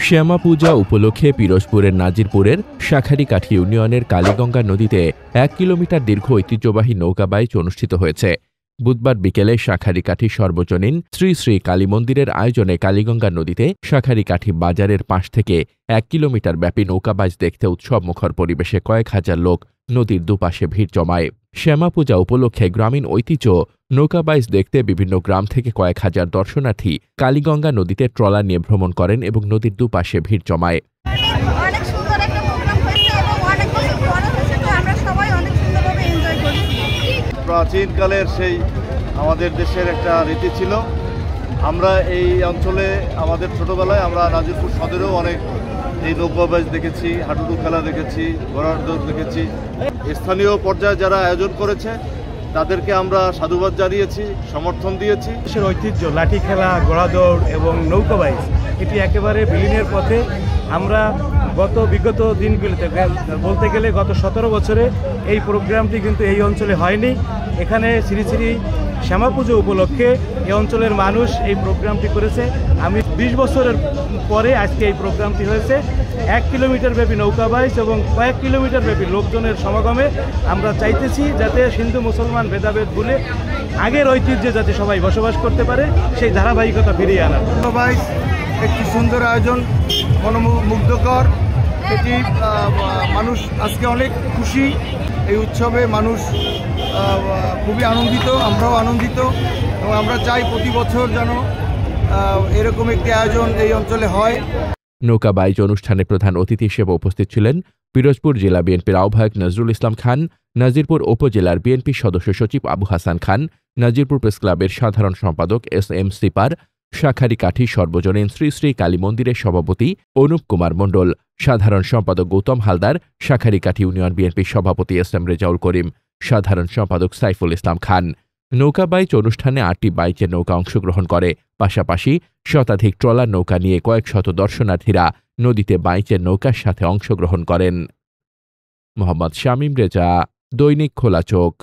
শ্যামা পূজা উপলক্ষে পিরোজপুরের নাজিরপুরের শাখারীকাঠি ইউনিয়নের কালীগঙ্গা নদীতে ১ কিলোমিটার দীর্ঘ ঐতিহ্যবাহী নৌকা বাইচ অনুষ্ঠিত হয়েছে। বুধবার বিকেলে শাখারীকাঠি সর্বজনীন শ্রী শ্রী কালী মন্দিরের আয়োজনে কালীগঙ্গা নদীতে শাখারীকাঠি বাজারের পাশ থেকে ১ কিলোমিটার ব্যাপী নৌকা বাইচ দেখতে উৎসবমুখর পরিবেশে কয়েক হাজার লোক নদীর দুপাশে ভিড় জমায়। শ্যামা পূজা উপলক্ষে গ্রামীণ ঐতিহ্য নৌকা বাইচ দেখতে বিভিন্ন গ্রাম থেকে কয়েক হাজার দর্শনার্থী কালীগঙ্গা নদীতে ট্রলার নিয়ে ভ্রমণ করেন এবং নদীর দুপাশে ভিড় জমায়। প্রাচীনকালের সেই আমাদের দেশের একটা রীতি ছিল। আমরা এই অঞ্চলে আমাদের ছোটবেলায় আমরা নাজিরপুর সদরেও অনেক এই নৌকা বাইচ দেখেছি, হাডুডু খেলা দেখেছি, ঘোড়ার দৌড় দেখেছি। স্থানীয় পর্যায়ে যারা আয়োজন করেছে তাদেরকে আমরা সাধুবাদ জানিয়েছি, সমর্থন দিয়েছি। দেশের ঐতিহ্য লাঠি খেলা, ঘোড়া দৌড় এবং নৌকা বাইচ এটি একেবারে বিলীনের পথে। আমরা বিগত দিনগুলিতে বলতে গেলে গত 17 বছরে এই প্রোগ্রামটি কিন্তু এই অঞ্চলে হয়নি। এখানে শ্রী শ্রী শ্যামা পুজো উপলক্ষে এই অঞ্চলের মানুষ এই প্রোগ্রামটি করেছে। আমি 20 বছরের পরে আজকে এই প্রোগ্রামটি হয়েছে। 1 কিলোমিটার ব্যাপী নৌকা বাইচ এবং কয়েক কিলোমিটার ব্যাপী লোকজনের সমাগমে আমরা চাইতেছি যাতে হিন্দু মুসলমান ভেদাভেদ ভুলে আগের ঐতিহ্যে যাতে সবাই বসবাস করতে পারে, সেই ধারাবাহিকতা ফিরিয়ে আনা। নৌকা বাইচ একটি সুন্দর আয়োজন, মনোমুগ্ধকর। এটি মানুষ আজকে অনেক খুশি। এই উৎসবে মানুষ খুবই আনন্দিত, আমরাও আনন্দিত এবং আমরা চাই প্রতি বছর যেন এরকম একটি আয়োজন এই অঞ্চলে হয়। নৌকা বাইচ অনুষ্ঠানে প্রধান অতিথি হিসেবে উপস্থিত ছিলেন পিরোজপুর জেলা বিএনপির আহ্বায়ক নজরুল ইসলাম খান, নাজিরপুর উপজেলার বিএনপি সদস্য সচিব আবু হাসান খান, নাজিরপুর প্রেসক্লাবের সাধারণ সম্পাদক এস.এম. সিপার, শাখারীকাঠি সর্বজনীন শ্রী শ্রী কালী মন্দিরের সভাপতি অনুপ কুমার মণ্ডল, সাধারণ সম্পাদক গৌতম হালদার, শাখারীকাঠি ইউনিয়ন বিএনপির সভাপতি এস.এম. রেজাউল করিম, সাধারণ সম্পাদক সাইফুল ইসলাম খান। নৌকা বাইচ অনুষ্ঠানে 8টি বাইচের নৌকা অংশগ্রহণ করে। পাশাপাশি শতাধিক ট্রলার নৌকা নিয়ে কয়েক শত দর্শনার্থীরা নদীতে বাইচের নৌকার সাথে অংশগ্রহণ করেন। মোহাম্মদ শামীম রেজা, দৈনিক খোলা চোখ।